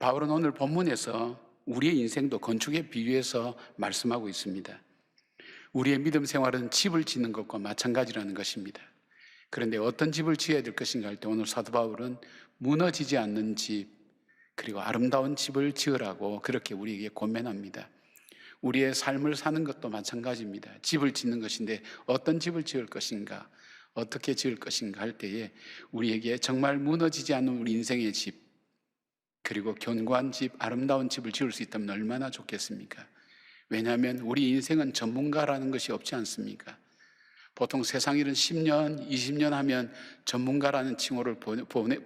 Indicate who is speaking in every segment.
Speaker 1: 바울은 오늘 본문에서 우리의 인생도 건축에 비유해서 말씀하고 있습니다. 우리의 믿음 생활은 집을 짓는 것과 마찬가지라는 것입니다. 그런데 어떤 집을 지어야 될 것인가 할 때 오늘 사도 바울은 무너지지 않는 집, 그리고 아름다운 집을 지으라고 그렇게 우리에게 권면합니다. 우리의 삶을 사는 것도 마찬가지입니다. 집을 짓는 것인데 어떤 집을 지을 것인가, 어떻게 지을 것인가 할 때에 우리에게 정말 무너지지 않는 우리 인생의 집, 그리고 견고한 집, 아름다운 집을 지을 수 있다면 얼마나 좋겠습니까? 왜냐하면 우리 인생은 전문가라는 것이 없지 않습니까? 보통 세상 일은 10년, 20년 하면 전문가라는 칭호를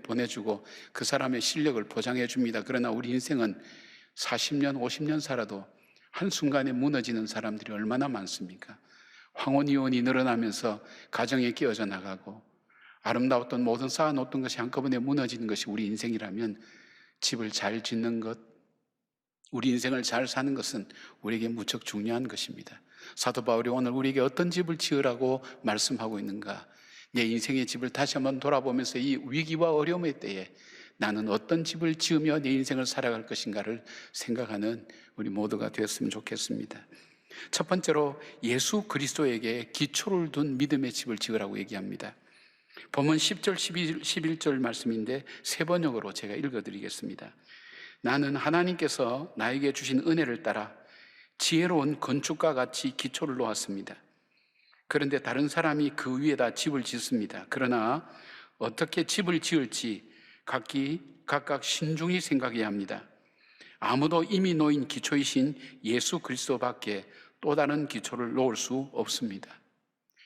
Speaker 1: 보내주고 그 사람의 실력을 보장해 줍니다. 그러나 우리 인생은 40년, 50년 살아도 한순간에 무너지는 사람들이 얼마나 많습니까? 황혼이혼이 늘어나면서 가정에 끼어져 나가고 아름다웠던 모든 쌓아놓던 것이 한꺼번에 무너지는 것이 우리 인생이라면 집을 잘 짓는 것, 우리 인생을 잘 사는 것은 우리에게 무척 중요한 것입니다. 사도 바울이 오늘 우리에게 어떤 집을 지으라고 말씀하고 있는가? 내 인생의 집을 다시 한번 돌아보면서 이 위기와 어려움의 때에 나는 어떤 집을 지으며 내 인생을 살아갈 것인가를 생각하는 우리 모두가 되었으면 좋겠습니다. 첫 번째로 예수 그리스도에게 기초를 둔 믿음의 집을 지으라고 얘기합니다. 본문 10절, 11절 말씀인데 세 번역으로 제가 읽어드리겠습니다. 나는 하나님께서 나에게 주신 은혜를 따라 지혜로운 건축가 같이 기초를 놓았습니다. 그런데 다른 사람이 그 위에다 집을 짓습니다. 그러나 어떻게 집을 지을지 각각 신중히 생각해야 합니다. 아무도 이미 놓인 기초이신 예수 그리스도밖에 또 다른 기초를 놓을 수 없습니다.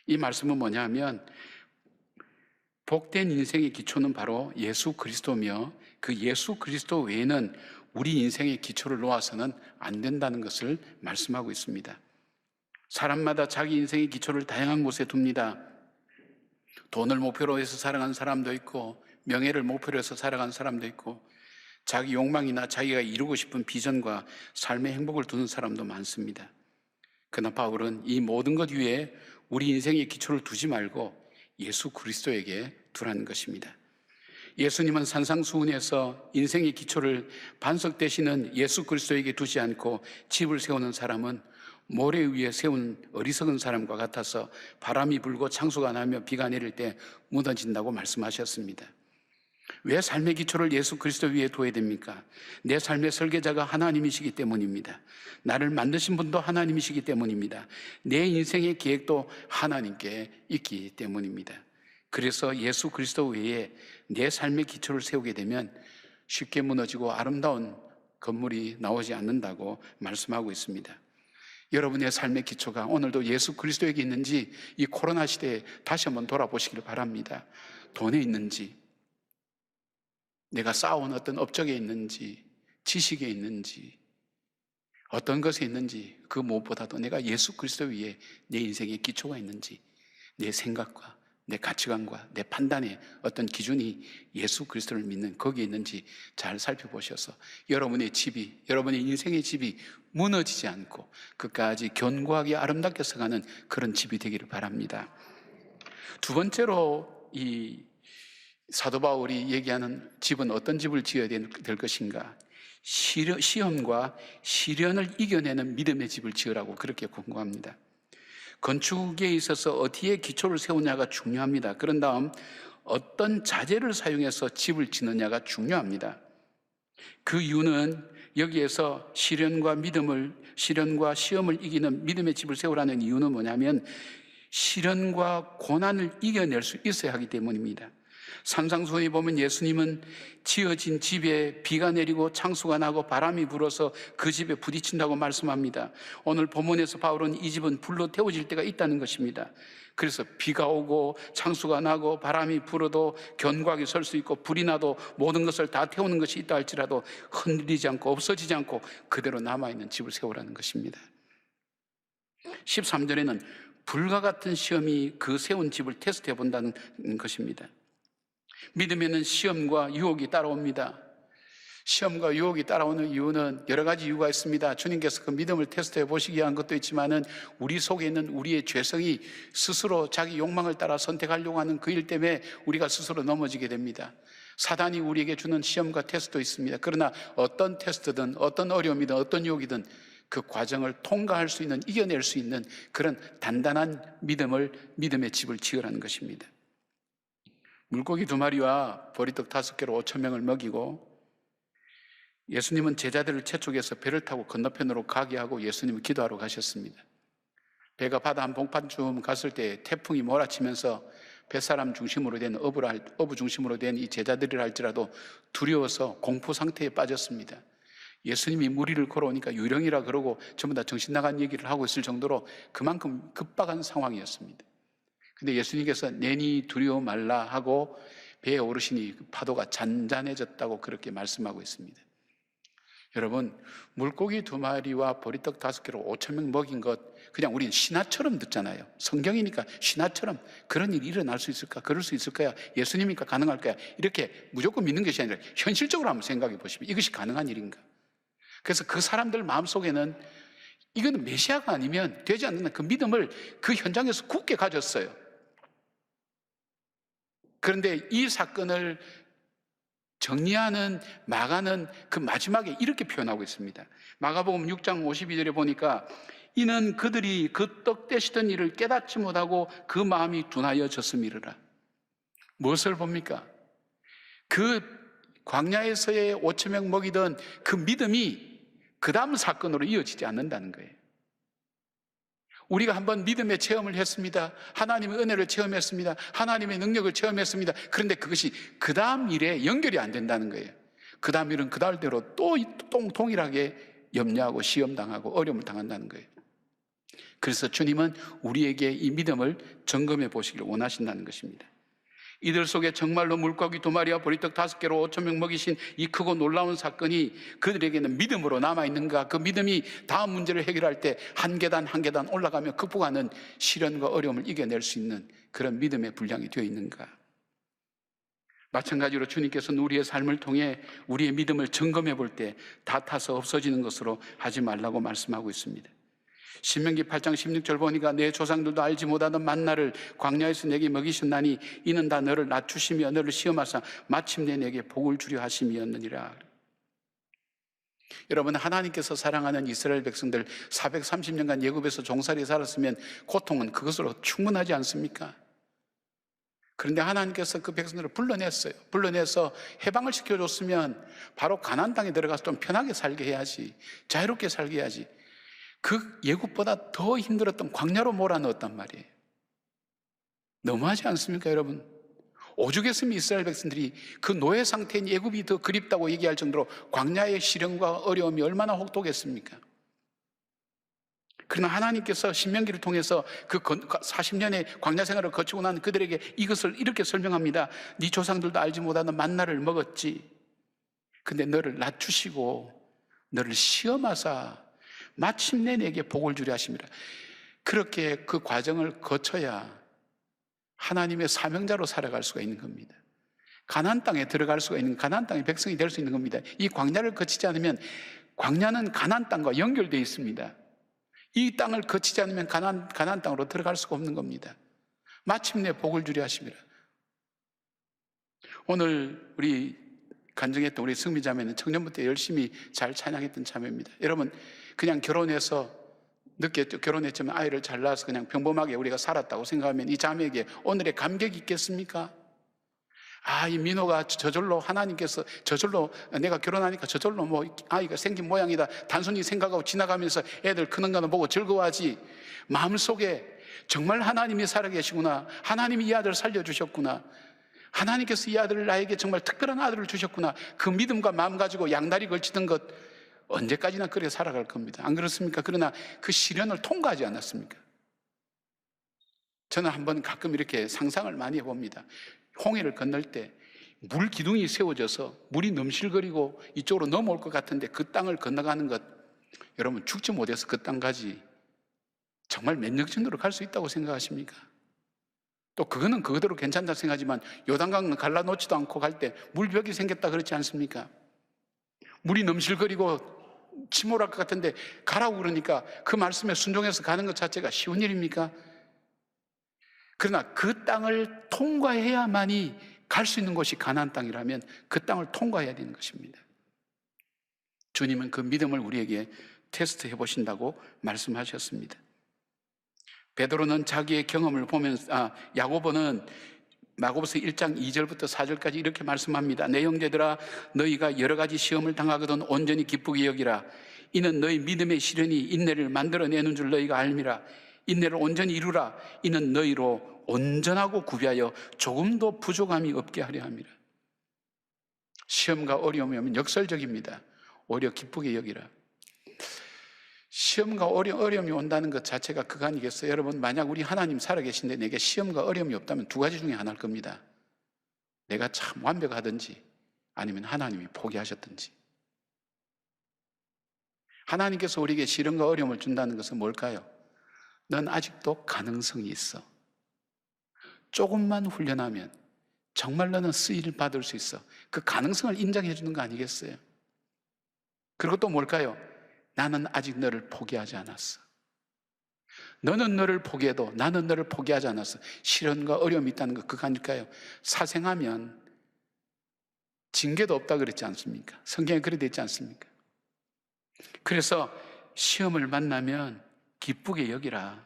Speaker 1: 이 말씀은 뭐냐면 복된 인생의 기초는 바로 예수 그리스도며 그 예수 그리스도 외에는 우리 인생의 기초를 놓아서는 안 된다는 것을 말씀하고 있습니다. 사람마다 자기 인생의 기초를 다양한 곳에 둡니다. 돈을 목표로 해서 살아가는 사람도 있고 명예를 목표로 해서 살아가는 사람도 있고 자기 욕망이나 자기가 이루고 싶은 비전과 삶의 행복을 두는 사람도 많습니다. 그러나 바울은 이 모든 것 위에 우리 인생의 기초를 두지 말고 예수 그리스도에게 두라는 것입니다. 예수님은 산상수훈에서 인생의 기초를 반석 되시는 예수 그리스도에게 두지 않고 집을 세우는 사람은 모래 위에 세운 어리석은 사람과 같아서 바람이 불고 창수가 나며 비가 내릴 때 무너진다고 말씀하셨습니다. 왜 삶의 기초를 예수 그리스도 위에 둬야 됩니까? 내 삶의 설계자가 하나님이시기 때문입니다. 나를 만드신 분도 하나님이시기 때문입니다. 내 인생의 계획도 하나님께 있기 때문입니다. 그래서 예수 그리스도 외에 내 삶의 기초를 세우게 되면 쉽게 무너지고 아름다운 건물이 나오지 않는다고 말씀하고 있습니다. 여러분의 삶의 기초가 오늘도 예수 그리스도에게 있는지 이 코로나 시대에 다시 한번 돌아보시길 바랍니다. 돈에 있는지, 내가 쌓아온 어떤 업적에 있는지, 지식에 있는지, 어떤 것에 있는지, 그 무엇보다도 내가 예수 그리스도 위에 내 인생의 기초가 있는지, 내 생각과 내 가치관과 내 판단의 어떤 기준이 예수 그리스도를 믿는 거기에 있는지 잘 살펴보셔서 여러분의 집이, 여러분의 인생의 집이 무너지지 않고 끝까지 견고하게 아름답게 서가는 그런 집이 되기를 바랍니다. 두 번째로 이 사도 바울이 얘기하는 집은 어떤 집을 지어야 될 것인가? 시험과 시련을 이겨내는 믿음의 집을 지으라고 그렇게 권고합니다. 건축에 있어서 어디에 기초를 세우냐가 중요합니다. 그런 다음 어떤 자재를 사용해서 집을 짓느냐가 중요합니다. 그 이유는 여기에서 시련과 시험을 이기는 믿음의 집을 세우라는 이유는 뭐냐면 시련과 고난을 이겨낼 수 있어야 하기 때문입니다. 산상수훈에 보면 예수님은 지어진 집에 비가 내리고 창수가 나고 바람이 불어서 그 집에 부딪힌다고 말씀합니다. 오늘 본문에서 바울은 이 집은 불로 태워질 때가 있다는 것입니다. 그래서 비가 오고 창수가 나고 바람이 불어도 견고하게 설 수 있고 불이 나도 모든 것을 다 태우는 것이 있다 할지라도 흔들리지 않고 없어지지 않고 그대로 남아있는 집을 세우라는 것입니다. 13절에는 불과 같은 시험이 그 세운 집을 테스트해 본다는 것입니다. 믿음에는 시험과 유혹이 따라옵니다. 시험과 유혹이 따라오는 이유는 여러 가지 이유가 있습니다. 주님께서 그 믿음을 테스트해 보시기 위한 것도 있지만은 우리 속에 있는 우리의 죄성이 스스로 자기 욕망을 따라 선택하려고 하는 그 일 때문에 우리가 스스로 넘어지게 됩니다. 사단이 우리에게 주는 시험과 테스트도 있습니다. 그러나 어떤 테스트든 어떤 어려움이든 어떤 유혹이든 그 과정을 통과할 수 있는, 이겨낼 수 있는 그런 단단한 믿음의 집을 지으라는 것입니다. 물고기 2마리와 보리떡 5개로 5,000명을 먹이고, 예수님은 제자들을 채촉해서 배를 타고 건너편으로 가게 하고 예수님은 기도하러 가셨습니다. 배가 바다 한 봉판쯤 갔을 때 태풍이 몰아치면서 뱃사람 중심으로 된 어부 중심으로 된 이 제자들이라 할지라도 두려워서 공포 상태에 빠졌습니다. 예수님이 무리를 걸어오니까 유령이라 그러고 전부 다 정신 나간 얘기를 하고 있을 정도로 그만큼 급박한 상황이었습니다. 근데 예수님께서 내니 두려워 말라 하고 배에 오르시니 파도가 잔잔해졌다고 그렇게 말씀하고 있습니다. 여러분, 물고기 2마리와 보리떡 5개로 5,000명 먹인 것, 그냥 우리는 신화처럼 듣잖아요. 성경이니까 신화처럼 그런 일이 일어날 수 있을까? 그럴 수 있을까요? 예수님이니까 가능할까요? 이렇게 무조건 믿는 것이 아니라 현실적으로 한번 생각해 보시면 이것이 가능한 일인가? 그래서 그 사람들 마음속에는 이거는 메시아가 아니면 되지 않는 그 믿음을 그 현장에서 굳게 가졌어요. 그런데 이 사건을 정리하는 마가는 그 마지막에 이렇게 표현하고 있습니다. 마가복음 6장 52절에 보니까 이는 그들이 그 떡 떼시던 일을 깨닫지 못하고 그 마음이 둔하여졌음이라. 무엇을 봅니까? 그 광야에서의 5,000명 먹이던 그 믿음이 그 다음 사건으로 이어지지 않는다는 거예요. 우리가 한번 믿음의 체험을 했습니다. 하나님의 은혜를 체험했습니다. 하나님의 능력을 체험했습니다. 그런데 그것이 그 다음 일에 연결이 안 된다는 거예요. 그 다음 일은 그 다음대로 또 동일하게 염려하고 시험당하고 어려움을 당한다는 거예요. 그래서 주님은 우리에게 이 믿음을 점검해 보시기를 원하신다는 것입니다. 이들 속에 정말로 물고기 2마리와 보리떡 5개로 5,000명 먹이신 이 크고 놀라운 사건이 그들에게는 믿음으로 남아있는가? 그 믿음이 다음 문제를 해결할 때 한 계단 한 계단 올라가며 극복하는 시련과 어려움을 이겨낼 수 있는 그런 믿음의 분량이 되어 있는가? 마찬가지로 주님께서는 우리의 삶을 통해 우리의 믿음을 점검해 볼 때 다 타서 없어지는 것으로 하지 말라고 말씀하고 있습니다. 신명기 8장 16절 보니까 내 조상들도 알지 못하던 만나를 광야에서 내게 먹이셨나니 이는 다 너를 낮추시며 너를 시험하사 마침내 내게 복을 주려 하심이었느니라. 여러분, 하나님께서 사랑하는 이스라엘 백성들 430년간 애굽에서 종살이 살았으면 고통은 그것으로 충분하지 않습니까? 그런데 하나님께서 그 백성들을 불러냈어요. 불러내서 해방을 시켜줬으면 바로 가나안 땅에 들어가서 좀 편하게 살게 해야지, 자유롭게 살게 해야지. 그 애굽보다 더 힘들었던 광야로 몰아넣었단 말이에요. 너무하지 않습니까, 여러분? 오죽했으면 이스라엘 백성들이 그 노예 상태인 애굽이 더 그립다고 얘기할 정도로 광야의 시련과 어려움이 얼마나 혹독했습니까? 그러나 하나님께서 신명기를 통해서 그 40년의 광야 생활을 거치고 난 그들에게 이것을 이렇게 설명합니다. 네 조상들도 알지 못하는 만나를 먹었지. 근데 너를 낮추시고 너를 시험하사 마침내 내게 복을 주려 하십니다. 그렇게 그 과정을 거쳐야 하나님의 사명자로 살아갈 수가 있는 겁니다. 가나안 땅에 들어갈 수가 있는, 가나안 땅의 백성이 될 수 있는 겁니다. 이 광야를 거치지 않으면, 광야는 가나안 땅과 연결되어 있습니다. 이 땅을 거치지 않으면 가나안 땅으로 들어갈 수가 없는 겁니다. 마침내 복을 주려 하십니다. 오늘 우리 간증했던 우리 승미자매는 청년부터 열심히 잘 찬양했던 자매입니다. 여러분, 그냥 결혼해서 늦게 결혼했지만 아이를 잘 낳아서 그냥 평범하게 우리가 살았다고 생각하면 이 자매에게 오늘의 감격이 있겠습니까? 아, 이 민호가 저절로 하나님께서 저절로 내가 결혼하니까 저절로 뭐 아이가 생긴 모양이다 단순히 생각하고 지나가면서 애들 크는 거는 보고 즐거워하지, 마음속에 정말 하나님이 살아계시구나, 하나님이 이 아들을 살려주셨구나, 하나님께서 이 아들을 나에게 정말 특별한 아들을 주셨구나, 그 믿음과 마음 가지고 양다리 걸치던 것 언제까지나 그렇게 살아갈 겁니다. 안 그렇습니까? 그러나 그 시련을 통과하지 않았습니까? 저는 한번 가끔 이렇게 상상을 많이 해봅니다. 홍해를 건널 때 물 기둥이 세워져서 물이 넘실거리고 이쪽으로 넘어올 것 같은데 그 땅을 건너가는 것, 여러분 죽지 못해서 그 땅까지 정말 몇 년 정도로 갈 수 있다고 생각하십니까? 또 그거는 그거대로 괜찮다 생각하지만 요단강은 갈라놓지도 않고 갈 때 물벽이 생겼다 그렇지 않습니까? 물이 넘실거리고 침몰할 것 같은데 가라고 그러니까 그 말씀에 순종해서 가는 것 자체가 쉬운 일입니까? 그러나 그 땅을 통과해야만이 갈 수 있는 곳이 가나안 땅이라면 그 땅을 통과해야 되는 것입니다. 주님은 그 믿음을 우리에게 테스트해 보신다고 말씀하셨습니다. 베드로는 자기의 경험을 보면서, 야고보는 마고보서 1장 2절부터 4절까지 이렇게 말씀합니다. 내 형제들아, 너희가 여러 가지 시험을 당하거든 온전히 기쁘게 여기라. 이는 너희 믿음의 시련이 인내를 만들어내는 줄 너희가 알미라. 인내를 온전히 이루라. 이는 너희로 온전하고 구비하여 조금도 부족함이 없게 하려 함이라. 시험과 어려움이 오면 역설적입니다. 오히려 기쁘게 여기라. 시험과 어려움이 온다는 것 자체가 그거 아니겠어요? 여러분, 만약 우리 하나님 살아계신데 내게 시험과 어려움이 없다면 두 가지 중에 하나일 겁니다. 내가 참 완벽하든지 아니면 하나님이 포기하셨든지. 하나님께서 우리에게 시련과 어려움을 준다는 것은 뭘까요? 넌 아직도 가능성이 있어. 조금만 훈련하면 정말 너는 쓰임을 받을 수 있어. 그 가능성을 인정해 주는 거 아니겠어요? 그리고 또 뭘까요? 나는 아직 너를 포기하지 않았어. 너는 너를 포기해도 나는 너를 포기하지 않았어. 시련과 어려움이 있다는 거 그거 아닐까요? 사생하면 징계도 없다 그랬지 않습니까? 성경에 그래 되어 있지 않습니까? 그래서 시험을 만나면 기쁘게 여기라.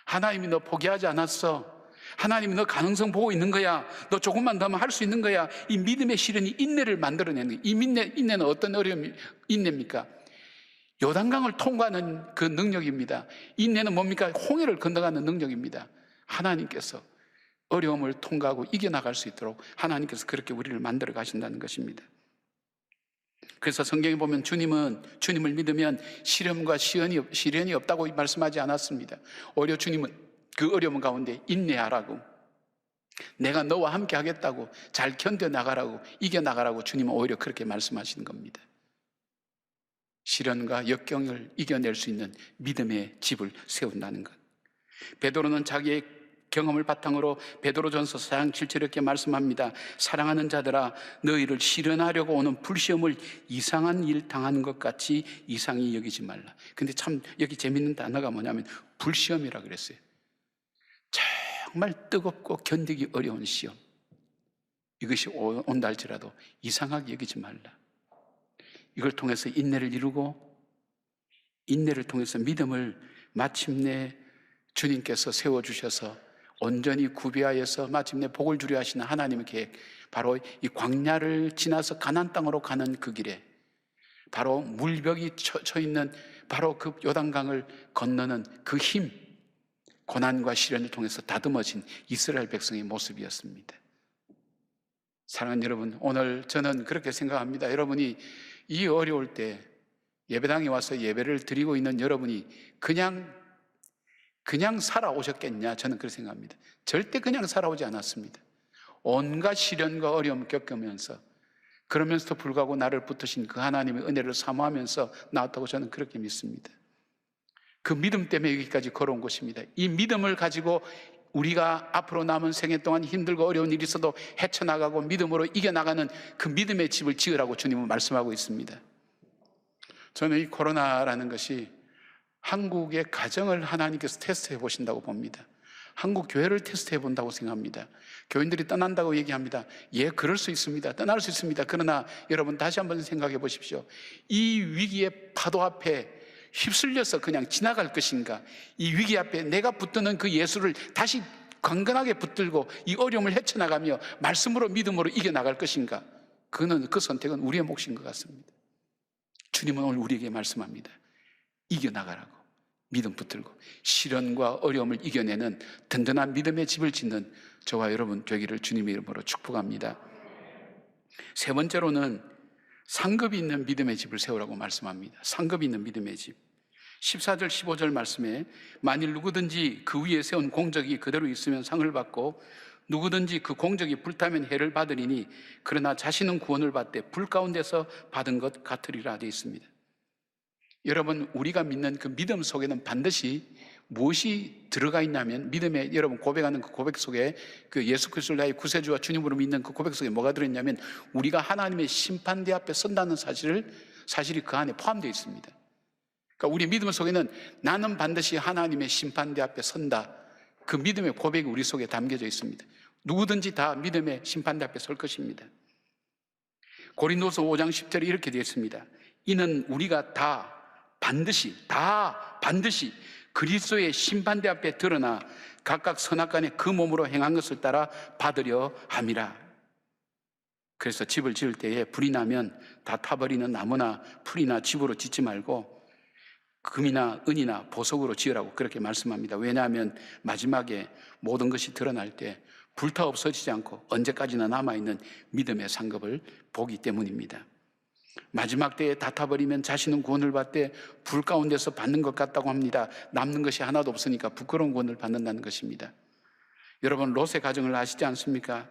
Speaker 1: 하나님이 너 포기하지 않았어. 하나님이 너 가능성 보고 있는 거야. 너 조금만 더 하면 할 수 있는 거야. 이 믿음의 시련이 인내를 만들어내는 거야. 이 인내는 어떤 어려움이 인내입니까? 요단강을 통과하는 그 능력입니다. 인내는 뭡니까? 홍해를 건너가는 능력입니다. 하나님께서 어려움을 통과하고 이겨나갈 수 있도록 하나님께서 그렇게 우리를 만들어 가신다는 것입니다. 그래서 성경에 보면 주님을 믿으면 시련과 시련이 없다고 말씀하지 않았습니다. 오히려 주님은 그 어려움 가운데 인내하라고, 내가 너와 함께 하겠다고, 잘 견뎌나가라고, 이겨나가라고 주님은 오히려 그렇게 말씀하시는 겁니다. 시련과 역경을 이겨낼 수 있는 믿음의 집을 세운다는 것. 베드로는 자기의 경험을 바탕으로 베드로전서 4장 7절 이렇게 말씀합니다. 사랑하는 자들아, 너희를 시련하려고 오는 불시험을 이상한 일 당하는 것 같이 이상히 여기지 말라. 근데 참 여기 재밌는 단어가 뭐냐면 불시험이라 그랬어요. 정말 뜨겁고 견디기 어려운 시험, 이것이 온다 할지라도 이상하게 여기지 말라. 이걸 통해서 인내를 이루고, 인내를 통해서 믿음을 마침내 주님께서 세워주셔서 온전히 구비하여서 마침내 복을 주려 하시는 하나님의 계획, 바로 이 광야를 지나서 가나안 땅으로 가는 그 길에 바로 물벽이 쳐 있는 바로 그 요단강을 건너는 그 힘, 고난과 시련을 통해서 다듬어진 이스라엘 백성의 모습이었습니다. 사랑하는 여러분, 오늘 저는 그렇게 생각합니다. 여러분이 이 어려울 때 예배당에 와서 예배를 드리고 있는 여러분이 그냥 살아오셨겠냐? 저는 그렇게 생각합니다. 절대 그냥 살아오지 않았습니다. 온갖 시련과 어려움을 겪으면서, 그러면서도 불구하고 나를 붙드신 그 하나님의 은혜를 사모하면서 나왔다고 저는 그렇게 믿습니다. 그 믿음 때문에 여기까지 걸어온 것입니다. 이 믿음을 가지고 우리가 앞으로 남은 생애 동안 힘들고 어려운 일이 있어도 헤쳐나가고 믿음으로 이겨나가는 그 믿음의 집을 지으라고 주님은 말씀하고 있습니다. 저는 이 코로나라는 것이 한국의 가정을 하나님께서 테스트해 보신다고 봅니다. 한국 교회를 테스트해 본다고 생각합니다. 교인들이 떠난다고 얘기합니다. 예, 그럴 수 있습니다. 떠날 수 있습니다. 그러나 여러분 다시 한번 생각해 보십시오. 이 위기의 파도 앞에 휩쓸려서 그냥 지나갈 것인가? 이 위기 앞에 내가 붙드는 그 예수를 다시 강건하게 붙들고 이 어려움을 헤쳐나가며 말씀으로 믿음으로 이겨나갈 것인가? 그 선택은 우리의 몫인 것 같습니다. 주님은 오늘 우리에게 말씀합니다. 이겨나가라고, 믿음 붙들고 시련과 어려움을 이겨내는 든든한 믿음의 집을 짓는 저와 여러분 되기를 주님의 이름으로 축복합니다. 세 번째로는 상급이 있는 믿음의 집을 세우라고 말씀합니다. 상급이 있는 믿음의 집. 14절 15절 말씀에 만일 누구든지 그 위에 세운 공적이 그대로 있으면 상을 받고 누구든지 그 공적이 불타면 해를 받으리니 그러나 자신은 구원을 받되 불 가운데서 받은 것 같으리라 되어 있습니다. 여러분, 우리가 믿는 그 믿음 속에는 반드시 무엇이 들어가 있냐면, 믿음에 여러분 고백하는 그 고백 속에, 그 예수 그리스도를 나의 구세주와 주님으로 믿는 그 고백 속에 뭐가 들어있냐면, 우리가 하나님의 심판대 앞에 선다는 사실이 그 안에 포함되어 있습니다. 그러니까 우리 믿음 속에는 나는 반드시 하나님의 심판대 앞에 선다, 그 믿음의 고백이 우리 속에 담겨져 있습니다. 누구든지 다 믿음의 심판대 앞에 설 것입니다. 고린도서 5장 10절에 이렇게 되어 있습니다. 이는 우리가 다 반드시 그리스도의 심판대 앞에 드러나 각각 선악간에 그 몸으로 행한 것을 따라 받으려 함이라. 그래서 집을 지을 때에 불이 나면 다 타버리는 나무나 풀이나 집으로 짓지 말고 금이나 은이나 보석으로 지으라고 그렇게 말씀합니다. 왜냐하면 마지막에 모든 것이 드러날 때 불타 없어지지 않고 언제까지나 남아있는 믿음의 상급을 보기 때문입니다. 마지막 때에 다 타버리면 자신은 구원을 받되 불 가운데서 받는 것 같다고 합니다. 남는 것이 하나도 없으니까 부끄러운 구원을 받는다는 것입니다. 여러분, 롯의 가정을 아시지 않습니까?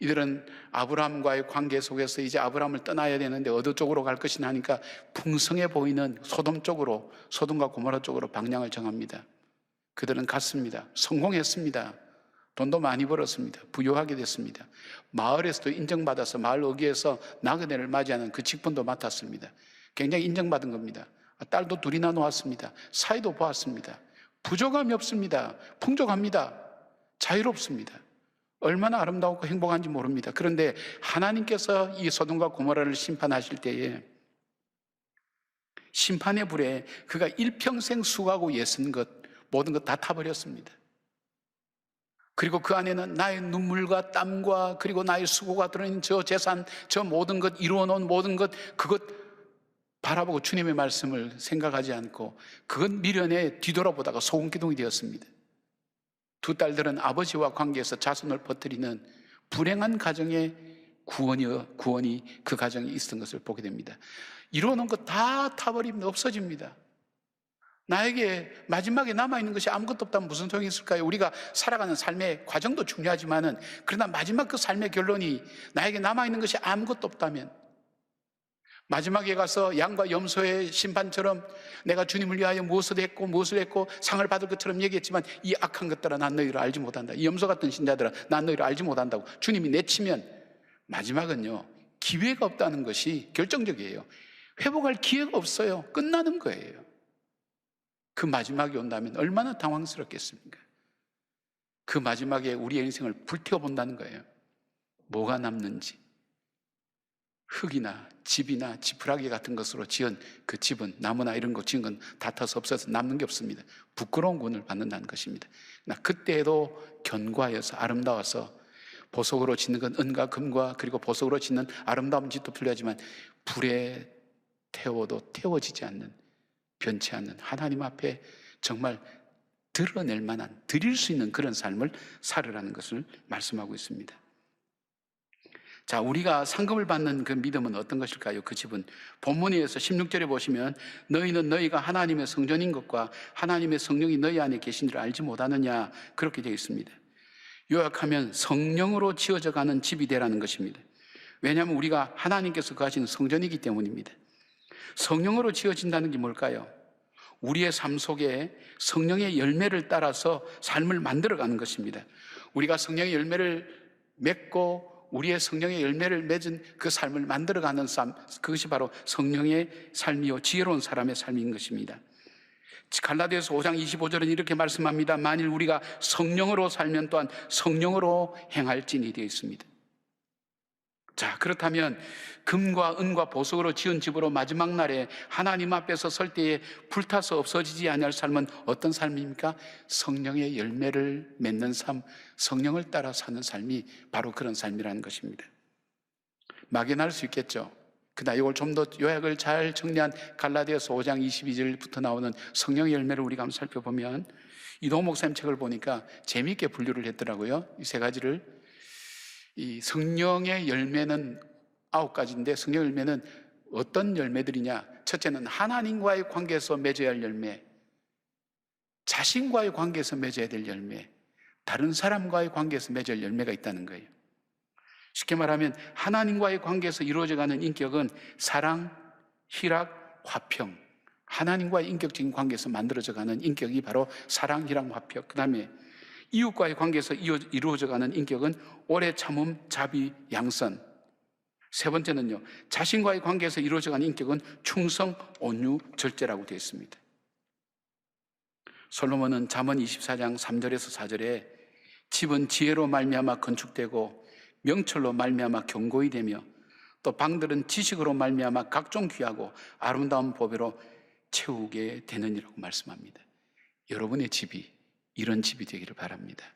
Speaker 1: 이들은 아브라함과의 관계 속에서 이제 아브라함을 떠나야 되는데 어느 쪽으로 갈 것이냐 하니까 풍성해 보이는 소돔 쪽으로, 소돔과 고모라 쪽으로 방향을 정합니다. 그들은 갔습니다. 성공했습니다. 돈도 많이 벌었습니다. 부유하게 됐습니다. 마을에서도 인정받아서 마을 어귀에서 나그네를 맞이하는 그 직분도 맡았습니다. 굉장히 인정받은 겁니다. 딸도 둘이나 놓았습니다. 사이도 보았습니다. 부족함이 없습니다. 풍족합니다. 자유롭습니다. 얼마나 아름다웠고 행복한지 모릅니다. 그런데 하나님께서 이 소돔과 고모라를 심판하실 때에 심판의 불에 그가 일평생 수고하고 애쓴 것, 모든 것 다 타버렸습니다. 그리고 그 안에는 나의 눈물과 땀과 그리고 나의 수고가 들어있는 저 재산, 저 모든 것, 이루어놓은 모든 것, 그것 바라보고 주님의 말씀을 생각하지 않고 그것 미련에 뒤돌아보다가 소금기둥이 되었습니다. 두 딸들은 아버지와 관계에서 자손을 퍼뜨리는 불행한 가정의 구원이 그 가정에 있었던 것을 보게 됩니다. 이루어놓은 것 다 타버리면 없어집니다. 나에게 마지막에 남아있는 것이 아무것도 없다면 무슨 소용이 있을까요? 우리가 살아가는 삶의 과정도 중요하지만은, 그러나 마지막 그 삶의 결론이 나에게 남아있는 것이 아무것도 없다면, 마지막에 가서 양과 염소의 심판처럼 내가 주님을 위하여 무엇을 했고 상을 받을 것처럼 얘기했지만 이 악한 것들아 난 너희를 알지 못한다. 이 염소 같은 신자들아 난 너희를 알지 못한다고 주님이 내치면 마지막은요, 기회가 없다는 것이 결정적이에요. 회복할 기회가 없어요. 끝나는 거예요. 그 마지막이 온다면 얼마나 당황스럽겠습니까? 그 마지막에 우리의 인생을 불태워본다는 거예요. 뭐가 남는지. 흙이나 집이나 지푸라기 같은 것으로 지은 그 집은, 나무나 이런 거 지은 건 다 타서 없어서 남는 게 없습니다. 부끄러운 구원을 받는다는 것입니다. 그때에도 견고하여서 아름다워서, 보석으로 짓는 건 은과 금과 그리고 보석으로 짓는 아름다운 집도 필요하지만 불에 태워도 태워지지 않는, 변치 않는 하나님 앞에 정말 드러낼 만한, 드릴 수 있는 그런 삶을 살으라는 것을 말씀하고 있습니다. 자, 우리가 상급을 받는 그 믿음은 어떤 것일까요? 그 집은 본문에서 16절에 보시면 너희는 너희가 하나님의 성전인 것과 하나님의 성령이 너희 안에 계신 줄 알지 못하느냐, 그렇게 되어 있습니다. 요약하면 성령으로 지어져 가는 집이 되라는 것입니다. 왜냐하면 우리가 하나님께서 거하시는 성전이기 때문입니다. 성령으로 지어진다는 게 뭘까요? 우리의 삶 속에 성령의 열매를 따라서 삶을 만들어가는 것입니다. 우리가 성령의 열매를 맺고 우리의 성령의 열매를 맺은 그 삶을 만들어가는 삶, 그것이 바로 성령의 삶이요 지혜로운 사람의 삶인 것입니다. 갈라디아서 5장 25절은 이렇게 말씀합니다. 만일 우리가 성령으로 살면 또한 성령으로 행할지니 되어 있습니다. 자, 그렇다면 금과 은과 보석으로 지은 집으로 마지막 날에 하나님 앞에서 설 때에 불타서 없어지지 아니할 삶은 어떤 삶입니까? 성령의 열매를 맺는 삶, 성령을 따라 사는 삶이 바로 그런 삶이라는 것입니다. 막연할 수 있겠죠. 그러나 이걸 좀 더 요약을 잘 정리한 갈라디아서 5장 22절부터 나오는 성령의 열매를 우리가 한번 살펴보면, 이동호 목사님 책을 보니까 재미있게 분류를 했더라고요. 이 세 가지를. 이 성령의 열매는 9가지인데, 성령의 열매는 어떤 열매들이냐? 첫째는 하나님과의 관계에서 맺어야 할 열매, 자신과의 관계에서 맺어야 될 열매, 다른 사람과의 관계에서 맺어야 할 열매가 있다는 거예요. 쉽게 말하면 하나님과의 관계에서 이루어져가는 인격은 사랑, 희락, 화평, 하나님과의 인격적인 관계에서 만들어져가는 인격이 바로 사랑, 희랑, 화평. 그 다음에 이웃과의 관계에서 이루어져가는 인격은 오래 참음, 자비, 양선. 세 번째는요, 자신과의 관계에서 이루어져가는 인격은 충성, 온유, 절제라고 되어 있습니다. 솔로몬은 잠언 24장 3절에서 4절에 집은 지혜로 말미암아 건축되고 명철로 말미암아 견고히 되며 또 방들은 지식으로 말미암아 각종 귀하고 아름다운 보배로 채우게 되느니라고 말씀합니다. 여러분의 집이 이런 집이 되기를 바랍니다.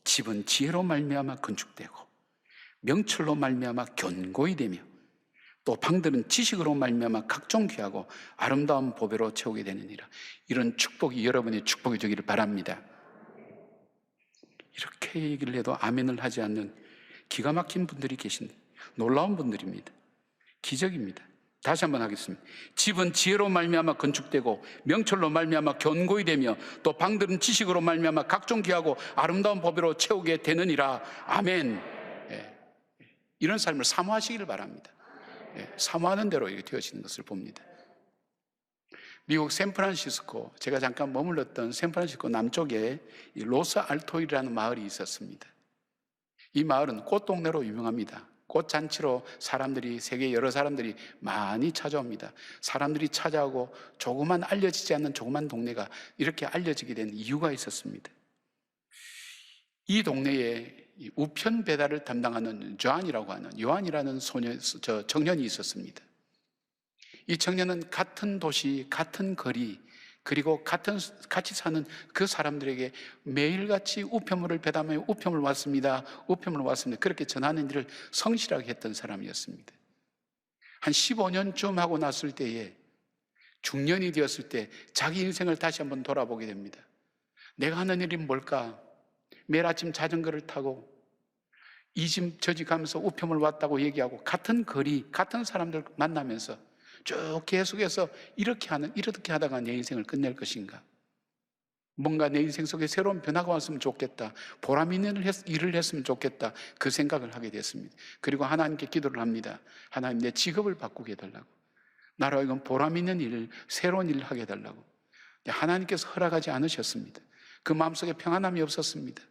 Speaker 1: 집은 지혜로 말미암아 건축되고 명철로 말미암아 견고히 되며 또 방들은 지식으로 말미암아 각종 귀하고 아름다운 보배로 채우게 되느니라. 이런 축복이 여러분의 축복이 되기를 바랍니다. 이렇게 얘기를 해도 아멘을 하지 않는 기가 막힌 분들이 계신데 놀라운 분들입니다. 기적입니다. 다시 한번 하겠습니다. 집은 지혜로 말미암아 건축되고 명철로 말미암아 견고히 되며 또 방들은 지식으로 말미암아 각종 귀하고 아름다운 보배로 채우게 되느니라. 아멘. 이런 삶을 사모하시기를 바랍니다. 사모하는 대로 이렇게 되어지는 것을 봅니다. 미국 샌프란시스코, 제가 잠깐 머물렀던 샌프란시스코 남쪽에 로스 알토이라는 마을이 있었습니다. 이 마을은 꽃동네로 유명합니다. 꽃잔치로 사람들이, 세계 여러 사람들이 많이 찾아옵니다. 사람들이 찾아오고 조그만 알려지지 않는 조그만 동네가 이렇게 알려지게 된 이유가 있었습니다. 이 동네에 우편 배달을 담당하는 요한이라는 청년이 있었습니다. 이 청년은 같은 도시, 같은 거리, 그리고 같이 사는 그 사람들에게 매일같이 우편물을 배달하며 우편물 왔습니다. 그렇게 전하는 일을 성실하게 했던 사람이었습니다. 한 15년쯤 하고 났을 때에 중년이 되었을 때 자기 인생을 다시 한번 돌아보게 됩니다. 내가 하는 일이 뭘까? 매일 아침 자전거를 타고 이 집 저 집 가면서 우편물 왔다고 얘기하고 같은 거리, 같은 사람들 만나면서 쭉 계속해서 이렇게 하다가 내 인생을 끝낼 것인가? 뭔가 내 인생 속에 새로운 변화가 왔으면 좋겠다. 보람 있는 일을 했으면 좋겠다. 그 생각을 하게 됐습니다. 그리고 하나님께 기도를 합니다. 하나님, 내 직업을 바꾸게 해달라고. 나로 하여금 보람 있는 일을, 새로운 일을 하게 해달라고. 하나님께서 허락하지 않으셨습니다. 그 마음속에 평안함이 없었습니다.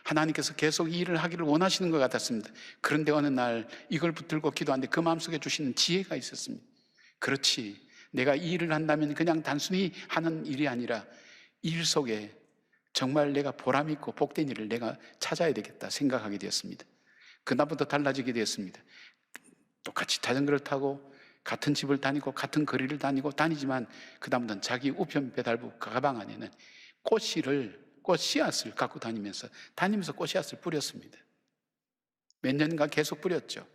Speaker 1: 하나님께서 계속 이 일을 하기를 원하시는 것 같았습니다. 그런데 어느 날 이걸 붙들고 기도하는데 그 마음속에 주시는 지혜가 있었습니다. 그렇지, 내가 이 일을 한다면 그냥 단순히 하는 일이 아니라 일 속에 정말 내가 보람 있고 복된 일을 내가 찾아야 되겠다 생각하게 되었습니다. 그날부터 달라지게 되었습니다. 똑같이 자전거를 타고 같은 집을 다니고 같은 거리를 다니지만 그다음부터는 자기 우편 배달부 가방 안에는 꽃 씨앗을 갖고 다니면서 꽃씨앗을 뿌렸습니다. 몇 년간 계속 뿌렸죠.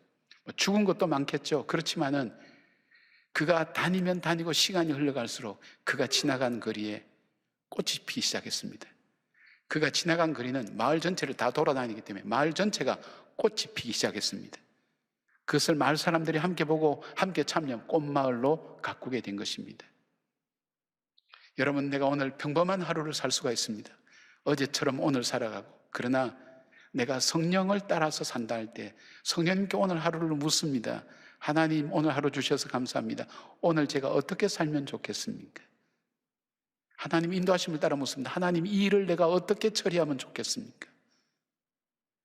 Speaker 1: 죽은 것도 많겠죠. 그렇지만은 그가 다니면 다니고 시간이 흘러갈수록 그가 지나간 거리에 꽃이 피기 시작했습니다. 그가 지나간 거리는 마을 전체를 다 돌아다니기 때문에 마을 전체가 꽃이 피기 시작했습니다. 그것을 마을 사람들이 함께 보고 함께 참여 꽃마을로 가꾸게 된 것입니다. 여러분, 내가 오늘 평범한 하루를 살 수가 있습니다. 어제처럼 오늘 살아가고, 그러나 내가 성령을 따라서 산다 할 때 성령님께 오늘 하루를 묻습니다. 하나님, 오늘 하루 주셔서 감사합니다. 오늘 제가 어떻게 살면 좋겠습니까? 하나님 인도하심을 따라 묻습니다. 하나님, 이 일을 내가 어떻게 처리하면 좋겠습니까?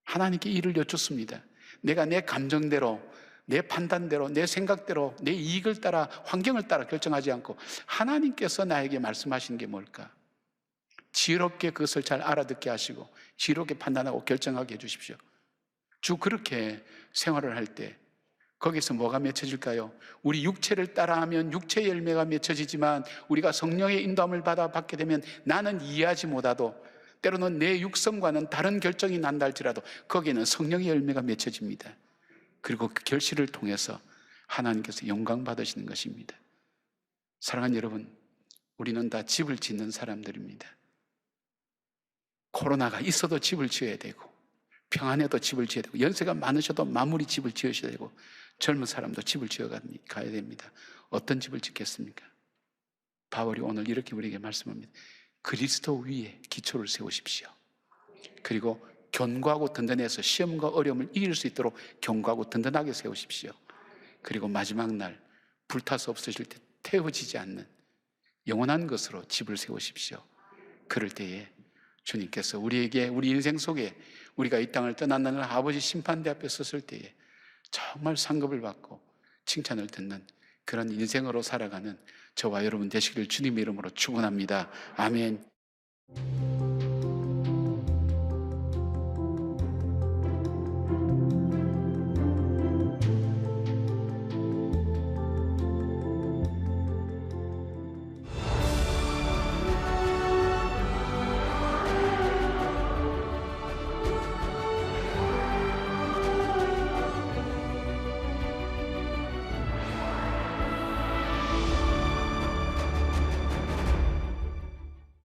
Speaker 1: 하나님께 이 일을 여쭙습니다. 내가 내 감정대로, 내 판단대로, 내 생각대로, 내 이익을 따라, 환경을 따라 결정하지 않고 하나님께서 나에게 말씀하시는 게 뭘까? 지혜롭게 그것을 잘 알아듣게 하시고 지혜롭게 판단하고 결정하게 해주십시오. 주 그렇게 생활을 할 때 거기서 뭐가 맺혀질까요? 우리 육체를 따라하면 육체의 열매가 맺혀지지만 우리가 성령의 인도함을 받게 되면 나는 이해하지 못하도 때로는 내 육성과는 다른 결정이 난다 할지라도 거기에는 성령의 열매가 맺혀집니다. 그리고 그 결실을 통해서 하나님께서 영광 받으시는 것입니다. 사랑하는 여러분, 우리는 다 집을 짓는 사람들입니다. 코로나가 있어도 집을 지어야 되고 평안해도 집을 지어야 되고 연세가 많으셔도 마무리 집을 지으셔야 되고 젊은 사람도 집을 지어가야 됩니다. 어떤 집을 짓겠습니까? 바울이 오늘 이렇게 우리에게 말씀합니다. 그리스도 위에 기초를 세우십시오. 그리고 견고하고 든든해서 시험과 어려움을 이길 수 있도록 견고하고 든든하게 세우십시오. 그리고 마지막 날 불타서 없어질 때 태워지지 않는 영원한 것으로 집을 세우십시오. 그럴 때에 주님께서 우리에게 우리 인생 속에 우리가 이 땅을 떠나는 날 아버지 심판대 앞에 섰을 때에 정말 상급을 받고 칭찬을 듣는 그런 인생으로 살아가는 저와 여러분 되시기를 주님의 이름으로 축원합니다. 아멘.